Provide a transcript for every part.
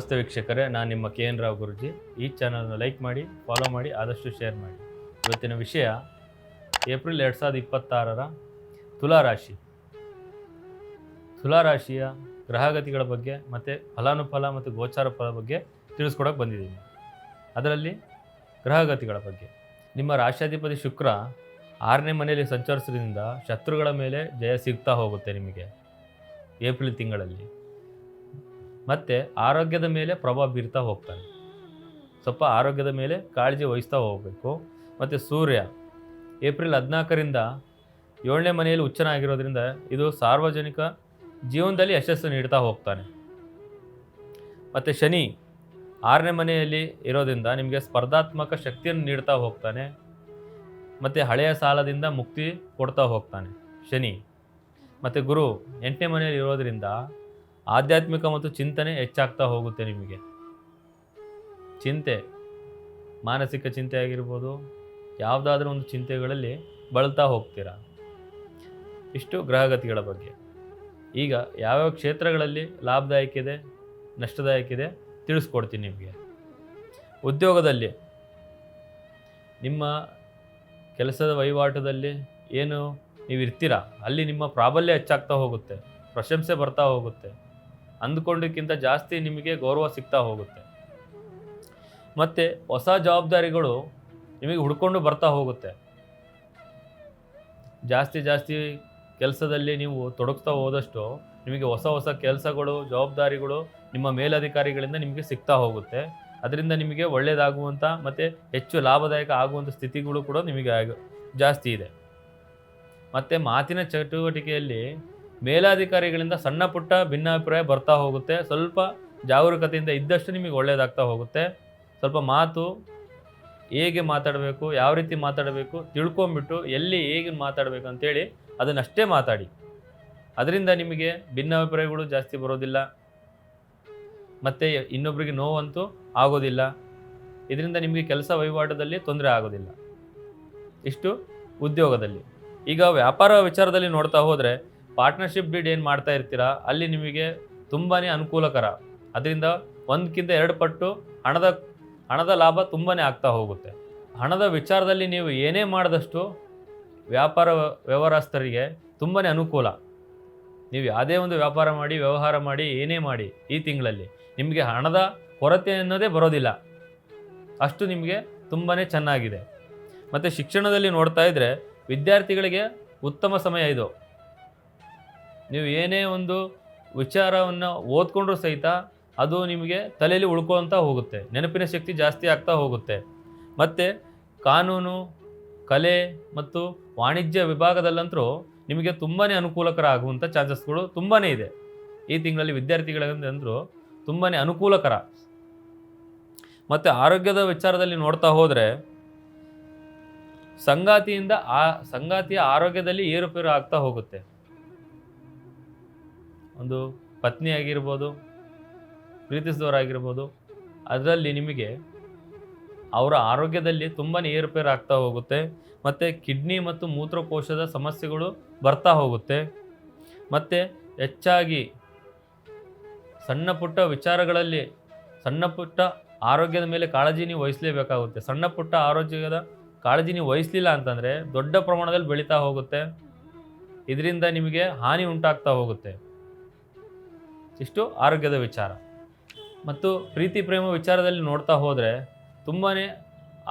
ನಮಸ್ತೆ ವೀಕ್ಷಕರೇ, ನಾನು ನಿಮ್ಮ KN ರಾವ್ ಗುರುಜಿ. ಈ ಚಾನಲ್ನ ಲೈಕ್ ಮಾಡಿ, ಫಾಲೋ ಮಾಡಿ, ಆದಷ್ಟು ಶೇರ್ ಮಾಡಿ. ಇವತ್ತಿನ ವಿಷಯ ಏಪ್ರಿಲ್ 2026 ತುಲಾರಾಶಿ. ತುಲಾರಾಶಿಯ ಗ್ರಹಗತಿಗಳ ಬಗ್ಗೆ ಮತ್ತು ಫಲಾನುಫಲ ಮತ್ತು ಗೋಚಾರ ಫಲ ಬಗ್ಗೆ ತಿಳಿಸ್ಕೊಡೋಕೆ ಬಂದಿದ್ದೀನಿ. ಅದರಲ್ಲಿ ಗ್ರಹಗತಿಗಳ ಬಗ್ಗೆ, ನಿಮ್ಮ ರಾಶ್ಯಾಧಿಪತಿ ಶುಕ್ರ 6ನೇ ಮನೆಯಲ್ಲಿ ಸಂಚರಿಸೋದ್ರಿಂದ ಶತ್ರುಗಳ ಮೇಲೆ ಜಯ ಸಿಗ್ತಾ ಹೋಗುತ್ತೆ ನಿಮಗೆ ಏಪ್ರಿಲ್ ತಿಂಗಳಲ್ಲಿ. ಮತ್ತು ಆರೋಗ್ಯದ ಮೇಲೆ ಪ್ರಭಾವ ಬೀರ್ತಾ ಹೋಗ್ತಾನೆ. ಸ್ವಲ್ಪ ಆರೋಗ್ಯದ ಮೇಲೆ ಕಾಳಜಿ ವಹಿಸ್ತಾ ಹೋಗಬೇಕು. ಮತ್ತು ಸೂರ್ಯ ಏಪ್ರಿಲ್ 14ರಿಂದ 7ನೇ ಮನೆಯಲ್ಲಿ ಉಚ್ಚನಾಗಿರೋದ್ರಿಂದ ಇದು ಸಾರ್ವಜನಿಕ ಜೀವನದಲ್ಲಿ ಯಶಸ್ಸು ನೀಡ್ತಾ ಹೋಗ್ತಾನೆ. ಮತ್ತು ಶನಿ 6ನೇ ಮನೆಯಲ್ಲಿ ಇರೋದ್ರಿಂದ ನಿಮಗೆ ಸ್ಪರ್ಧಾತ್ಮಕ ಶಕ್ತಿಯನ್ನು ನೀಡ್ತಾ ಹೋಗ್ತಾನೆ. ಮತ್ತು ಹಳೆಯ ಸಾಲದಿಂದ ಮುಕ್ತಿ ಕೊಡ್ತಾ ಹೋಗ್ತಾನೆ ಶನಿ. ಮತ್ತು ಗುರು 8ನೇ ಮನೆಯಲ್ಲಿ ಇರೋದ್ರಿಂದ ಆಧ್ಯಾತ್ಮಿಕ ಮತ್ತು ಚಿಂತನೆ ಹೆಚ್ಚಾಗ್ತಾ ಹೋಗುತ್ತೆ. ನಿಮಗೆ ಚಿಂತೆ, ಮಾನಸಿಕ ಚಿಂತೆ ಆಗಿರ್ಬೋದು, ಯಾವುದಾದ್ರೂ ಒಂದು ಚಿಂತೆಗಳಲ್ಲಿ ಬಳಲ್ತಾ ಹೋಗ್ತೀರಾ. ಇಷ್ಟು ಗ್ರಹಗತಿಗಳ ಬಗ್ಗೆ. ಈಗ ಯಾವ್ಯಾವ ಕ್ಷೇತ್ರಗಳಲ್ಲಿ ಲಾಭದಾಯಕ ಇದೆ, ನಷ್ಟದಾಯಕ ಇದೆ ತಿಳಿಸ್ಕೊಡ್ತೀನಿ ನಿಮಗೆ. ಉದ್ಯೋಗದಲ್ಲಿ ನಿಮ್ಮ ಕೆಲಸದ ವಹಿವಾಟದಲ್ಲಿ ಏನು ನೀವು ಇರ್ತೀರಾ ಅಲ್ಲಿ ನಿಮ್ಮ ಪ್ರಾಬಲ್ಯ ಹೆಚ್ಚಾಗ್ತಾ ಹೋಗುತ್ತೆ, ಪ್ರಶಂಸೆ ಬರ್ತಾ ಹೋಗುತ್ತೆ, ಅಂದ್ಕೊಂಡಕ್ಕಿಂತ ಜಾಸ್ತಿ ನಿಮಗೆ ಗೌರವ ಸಿಗ್ತಾ ಹೋಗುತ್ತೆ. ಮತ್ತು ಹೊಸ ಜವಾಬ್ದಾರಿಗಳು ನಿಮಗೆ ಹುಡ್ಕೊಂಡು ಬರ್ತಾ ಹೋಗುತ್ತೆ. ಜಾಸ್ತಿ ಕೆಲಸದಲ್ಲಿ ನೀವು ತೊಡಗ್ತಾ ಹೋದಷ್ಟು ನಿಮಗೆ ಹೊಸ ಹೊಸ ಕೆಲಸಗಳು, ಜವಾಬ್ದಾರಿಗಳು ನಿಮ್ಮ ಮೇಲಧಿಕಾರಿಗಳಿಂದ ನಿಮಗೆ ಸಿಗ್ತಾ ಹೋಗುತ್ತೆ. ಅದರಿಂದ ನಿಮಗೆ ಒಳ್ಳೆಯದಾಗುವಂಥ ಮತ್ತು ಹೆಚ್ಚು ಲಾಭದಾಯಕ ಆಗುವಂಥ ಸ್ಥಿತಿಗಳು ಕೂಡ ನಿಮಗೆ ಜಾಸ್ತಿ ಇದೆ. ಮತ್ತು ಮಾತಿನ ಚಟುವಟಿಕೆಯಲ್ಲಿ ಮೇಲಾಧಿಕಾರಿಗಳಿಂದ ಸಣ್ಣ ಪುಟ್ಟ ಭಿನ್ನಾಭಿಪ್ರಾಯ ಬರ್ತಾ ಹೋಗುತ್ತೆ. ಸ್ವಲ್ಪ ಜಾಗರೂಕತೆಯಿಂದ ಇದ್ದಷ್ಟು ನಿಮಗೆ ಒಳ್ಳೆಯದಾಗ್ತಾ ಹೋಗುತ್ತೆ. ಸ್ವಲ್ಪ ಮಾತು ಹೇಗೆ ಮಾತಾಡಬೇಕು, ಯಾವ ರೀತಿ ಮಾತಾಡಬೇಕು ತಿಳ್ಕೊಂಬಿಟ್ಟು ಎಲ್ಲಿ ಹೇಗೆ ಮಾತಾಡಬೇಕು ಅಂತೇಳಿ ಅದನ್ನಷ್ಟೇ ಮಾತಾಡಿ. ಅದರಿಂದ ನಿಮಗೆ ಭಿನ್ನಾಭಿಪ್ರಾಯಗಳು ಜಾಸ್ತಿ ಬರೋದಿಲ್ಲ ಮತ್ತು ಇನ್ನೊಬ್ಬರಿಗೆ ನೋವಂತೂ ಆಗೋದಿಲ್ಲ. ಇದರಿಂದ ನಿಮಗೆ ಕೆಲಸ ವಹಿವಾಟದಲ್ಲಿ ತೊಂದರೆ ಆಗೋದಿಲ್ಲ. ಇಷ್ಟು ಉದ್ಯೋಗದಲ್ಲಿ. ಈಗ ವ್ಯಾಪಾರ ವಿಚಾರದಲ್ಲಿ ನೋಡ್ತಾ ಹೋದರೆ ಪಾರ್ಟ್ನರ್ಶಿಪ್ ಡೀಡ್ ಏನು ಮಾಡ್ತಾ ಇರ್ತೀರಾ ಅಲ್ಲಿ ನಿಮಗೆ ತುಂಬಾ ಅನುಕೂಲಕರ. ಅದರಿಂದ 1ಕ್ಕಿಂತ 2 ಪಟ್ಟು ಹಣದ ಲಾಭ ತುಂಬಾ ಆಗ್ತಾ ಹೋಗುತ್ತೆ. ಹಣದ ವಿಚಾರದಲ್ಲಿ ನೀವು ಏನೇ ಮಾಡಿದಷ್ಟು ವ್ಯಾಪಾರ ವ್ಯವಹಾರಸ್ಥರಿಗೆ ತುಂಬಾ ಅನುಕೂಲ. ನೀವು ಯಾವುದೇ ಒಂದು ವ್ಯಾಪಾರ ಮಾಡಿ, ವ್ಯವಹಾರ ಮಾಡಿ, ಏನೇ ಮಾಡಿ ಈ ತಿಂಗಳಲ್ಲಿ ನಿಮಗೆ ಹಣದ ಕೊರತೆ ಅನ್ನೋದೇ ಬರೋದಿಲ್ಲ. ಅಷ್ಟು ನಿಮಗೆ ತುಂಬಾ ಚೆನ್ನಾಗಿದೆ. ಮತ್ತು ಶಿಕ್ಷಣದಲ್ಲಿ ನೋಡ್ತಾ ಇದ್ದರೆ ವಿದ್ಯಾರ್ಥಿಗಳಿಗೆ ಉತ್ತಮ ಸಮಯ ಇದು. ನೀವು ಏನೇ ಒಂದು ವಿಚಾರವನ್ನು ಓದ್ಕೊಂಡ್ರೂ ಸಹಿತ ಅದು ನಿಮಗೆ ತಲೆಯಲ್ಲಿ ಉಳ್ಕೊಳ್ತಾ ಹೋಗುತ್ತೆ, ನೆನಪಿನ ಶಕ್ತಿ ಜಾಸ್ತಿ ಆಗ್ತಾ ಹೋಗುತ್ತೆ. ಮತ್ತು ಕಾನೂನು, ಕಲೆ ಮತ್ತು ವಾಣಿಜ್ಯ ವಿಭಾಗದಲ್ಲಂತರೂ ನಿಮಗೆ ತುಂಬಾ ಅನುಕೂಲಕರ ಆಗುವಂಥ ಚಾನ್ಸಸ್ಗಳು ತುಂಬಾ ಇದೆ. ಈ ತಿಂಗಳಲ್ಲಿ ವಿದ್ಯಾರ್ಥಿಗಳಿಗಂತಂದರೂ ತುಂಬಾ ಅನುಕೂಲಕರ. ಮತ್ತು ಆರೋಗ್ಯದ ವಿಚಾರದಲ್ಲಿ ನೋಡ್ತಾ ಹೋದರೆ ಸಂಗಾತಿಯ ಆರೋಗ್ಯದಲ್ಲಿ ಏರುಪೇರು ಆಗ್ತಾ ಹೋಗುತ್ತೆ. ಒಂದು ಪತ್ನಿ ಆಗಿರ್ಬೋದು, ಪ್ರೀತಿಸಿದವರಾಗಿರ್ಬೋದು, ಅದರಲ್ಲಿ ನಿಮಗೆ ಅವರ ಆರೋಗ್ಯದಲ್ಲಿ ತುಂಬಾ ಏರುಪೇರು ಆಗ್ತಾ ಹೋಗುತ್ತೆ. ಮತ್ತು ಕಿಡ್ನಿ ಮತ್ತು ಮೂತ್ರಕೋಶದ ಸಮಸ್ಯೆಗಳು ಬರ್ತಾ ಹೋಗುತ್ತೆ. ಮತ್ತು ಹೆಚ್ಚಾಗಿ ಸಣ್ಣ ಪುಟ್ಟ ವಿಚಾರಗಳಲ್ಲಿ ಸಣ್ಣ ಪುಟ್ಟ ಆರೋಗ್ಯದ ಮೇಲೆ ಕಾಳಜಿ ನೀವು ವಹಿಸಲೇಬೇಕಾಗುತ್ತೆ. ಸಣ್ಣ ಪುಟ್ಟ ಆರೋಗ್ಯದ ಕಾಳಜಿ ನೀವು ವಹಿಸಲಿಲ್ಲ ಅಂತಂದರೆ ದೊಡ್ಡ ಪ್ರಮಾಣದಲ್ಲಿ ಬೆಳೀತಾ ಹೋಗುತ್ತೆ. ಇದರಿಂದ ನಿಮಗೆ ಹಾನಿ ಉಂಟಾಗ್ತಾ ಹೋಗುತ್ತೆ. ಇಷ್ಟು ಆರೋಗ್ಯದ ವಿಚಾರ. ಮತ್ತು ಪ್ರೀತಿ ಪ್ರೇಮ ವಿಚಾರದಲ್ಲಿ ನೋಡ್ತಾ ಹೋದರೆ ತುಂಬಾ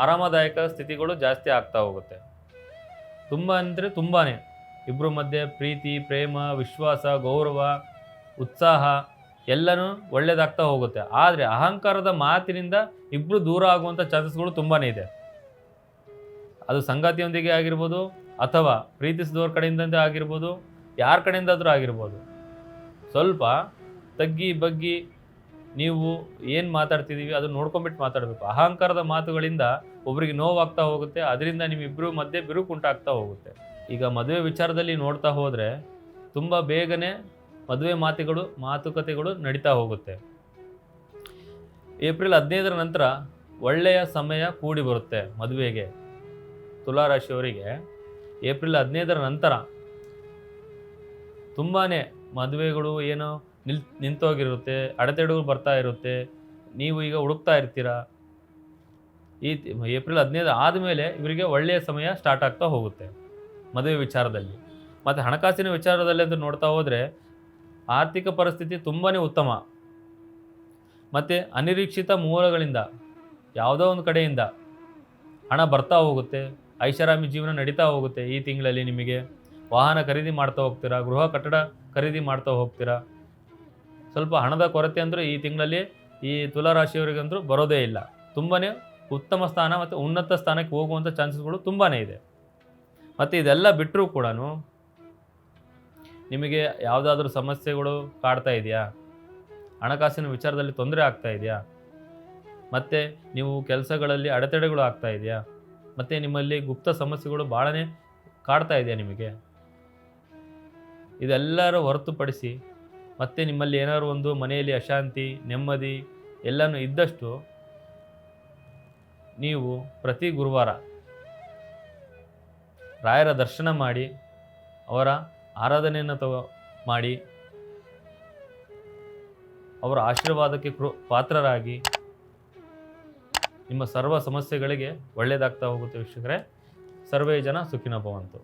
ಆರಾಮದಾಯಕ ಸ್ಥಿತಿಗಳು ಜಾಸ್ತಿ ಆಗ್ತಾ ಹೋಗುತ್ತೆ. ತುಂಬ ಅಂದರೆ ತುಂಬಾ ಇಬ್ಬರ ಮಧ್ಯೆ ಪ್ರೀತಿ, ಪ್ರೇಮ, ವಿಶ್ವಾಸ, ಗೌರವ, ಉತ್ಸಾಹ ಎಲ್ಲನೂ ಒಳ್ಳೆಯದಾಗ್ತಾ ಹೋಗುತ್ತೆ. ಆದರೆ ಅಹಂಕಾರದ ಮಾತಿನಿಂದ ಇಬ್ಬರು ದೂರ ಆಗುವಂಥ ಚಾನ್ಸಸ್ಗಳು ತುಂಬಾ ಇದೆ. ಅದು ಸಂಗಾತಿಯೊಂದಿಗೆ ಆಗಿರ್ಬೋದು ಅಥವಾ ಪ್ರೀತಿಸಿದವ್ರ ಕಡೆಯಿಂದ ಆಗಿರ್ಬೋದು, ಯಾರ ಕಡೆಯಿಂದಾದರೂ ಆಗಿರ್ಬೋದು. ಸ್ವಲ್ಪ ತಗ್ಗಿ ಬಗ್ಗಿ ನೀವು ಏನು ಮಾತಾಡ್ತಿದ್ದೀವಿ ಅದು ನೋಡ್ಕೊಂಬಿಟ್ಟು ಮಾತಾಡಬೇಕು. ಅಹಂಕಾರದ ಮಾತುಗಳಿಂದ ಒಬ್ರಿಗೆ ನೋವಾಗ್ತಾ ಹೋಗುತ್ತೆ. ಅದರಿಂದ ನಿಮ್ಮಿಬ್ಬರು ಮಧ್ಯೆ ಬಿರುಕು ಉಂಟಾಗ್ತಾ ಹೋಗುತ್ತೆ. ಈಗ ಮದುವೆ ವಿಚಾರದಲ್ಲಿ ನೋಡ್ತಾ ಹೋದರೆ ತುಂಬ ಬೇಗನೆ ಮದುವೆ ಮಾತುಕತೆಗಳು ನಡೀತಾ ಹೋಗುತ್ತೆ. ಏಪ್ರಿಲ್ 15ರ ನಂತರ ಒಳ್ಳೆಯ ಸಮಯ ಕೂಡಿ ಬರುತ್ತೆ ಮದುವೆಗೆ. ತುಲಾರಾಶಿಯವರಿಗೆ ಏಪ್ರಿಲ್ 15ರ ನಂತರ ತುಂಬಾ ಮದುವೆಗಳು ಏನೋ ನಿಂತೋಗಿರುತ್ತೆ, ಅಡೆತಡೆಗಳು ಬರ್ತಾ ಇರುತ್ತೆ. ನೀವು ಈಗ ಹುಡುಕ್ತಾ ಇರ್ತೀರಾ. ಈ ಏಪ್ರಿಲ್ 15 ಆದಮೇಲೆ ಇವರಿಗೆ ಒಳ್ಳೆಯ ಸಮಯ ಸ್ಟಾರ್ಟ್ ಆಗ್ತಾ ಹೋಗುತ್ತೆ ಮದುವೆ ವಿಚಾರದಲ್ಲಿ. ಮತ್ತು ಹಣಕಾಸಿನ ವಿಚಾರದಲ್ಲಿ ಅಂತ ನೋಡ್ತಾ ಹೋದರೆ ಆರ್ಥಿಕ ಪರಿಸ್ಥಿತಿ ತುಂಬಾ ಉತ್ತಮ. ಮತ್ತು ಅನಿರೀಕ್ಷಿತ ಮೂಲಗಳಿಂದ ಯಾವುದೋ ಒಂದು ಕಡೆಯಿಂದ ಹಣ ಬರ್ತಾ ಹೋಗುತ್ತೆ. ಐಷಾರಾಮಿ ಜೀವನ ನಡೀತಾ ಹೋಗುತ್ತೆ. ಈ ತಿಂಗಳಲ್ಲಿ ನಿಮಗೆ ವಾಹನ ಖರೀದಿ ಮಾಡ್ತಾ ಹೋಗ್ತೀರಾ, ಗೃಹ ಕಟ್ಟಡ ಖರೀದಿ ಮಾಡ್ತಾ ಹೋಗ್ತೀರಾ. ಸ್ವಲ್ಪ ಹಣದ ಕೊರತೆ ಅಂದರೂ ಈ ತಿಂಗಳಲ್ಲಿ ಈ ತುಲಾರಾಶಿಯವರಿಗಂತೂ ಬರೋದೇ ಇಲ್ಲ. ತುಂಬಾ ಉತ್ತಮ ಸ್ಥಾನ ಮತ್ತು ಉನ್ನತ ಸ್ಥಾನಕ್ಕೆ ಹೋಗುವಂಥ ಚಾನ್ಸಸ್ಗಳು ತುಂಬಾ ಇದೆ. ಮತ್ತು ಇದೆಲ್ಲ ಬಿಟ್ಟರೂ ಕೂಡ ನಿಮಗೆ ಯಾವುದಾದ್ರೂ ಸಮಸ್ಯೆಗಳು ಕಾಡ್ತಾ ಇದೆಯಾ? ಹಣಕಾಸಿನ ವಿಚಾರದಲ್ಲಿ ತೊಂದರೆ ಆಗ್ತಾ ಇದೆಯಾ? ಮತ್ತು ನೀವು ಕೆಲಸಗಳಲ್ಲಿ ಅಡೆತಡೆಗಳು ಆಗ್ತಾ ಇದೆಯಾ? ಮತ್ತು ನಿಮ್ಮಲ್ಲಿ ಗುಪ್ತ ಸಮಸ್ಯೆಗಳು ಭಾಳನೇ ಕಾಡ್ತಾ ಇದೆಯಾ ನಿಮಗೆ? ಇದೆಲ್ಲರ ಹೊರತುಪಡಿಸಿ ಮತ್ತು ನಿಮ್ಮಲ್ಲಿ ಏನಾದ್ರು ಒಂದು ಮನೆಯಲ್ಲಿ ಅಶಾಂತಿ, ನೆಮ್ಮದಿ ಎಲ್ಲನೂ ಇದ್ದಷ್ಟು ನೀವು ಪ್ರತಿ ಗುರುವಾರ ರಾಯರ ದರ್ಶನ ಮಾಡಿ, ಅವರ ಆರಾಧನೆಯನ್ನು ಮಾಡಿ, ಅವರ ಆಶೀರ್ವಾದಕ್ಕೆ ಪಾತ್ರರಾಗಿ ನಿಮ್ಮ ಸರ್ವ ಸಮಸ್ಯೆಗಳಿಗೆ ಒಳ್ಳೆಯದಾಗ್ತಾ ಹೋಗುತ್ತೆ ವೀಕ್ಷಕರೇ. ಸರ್ವೇ ಜನ ಸುಖಿನೋ ಭವಂತು.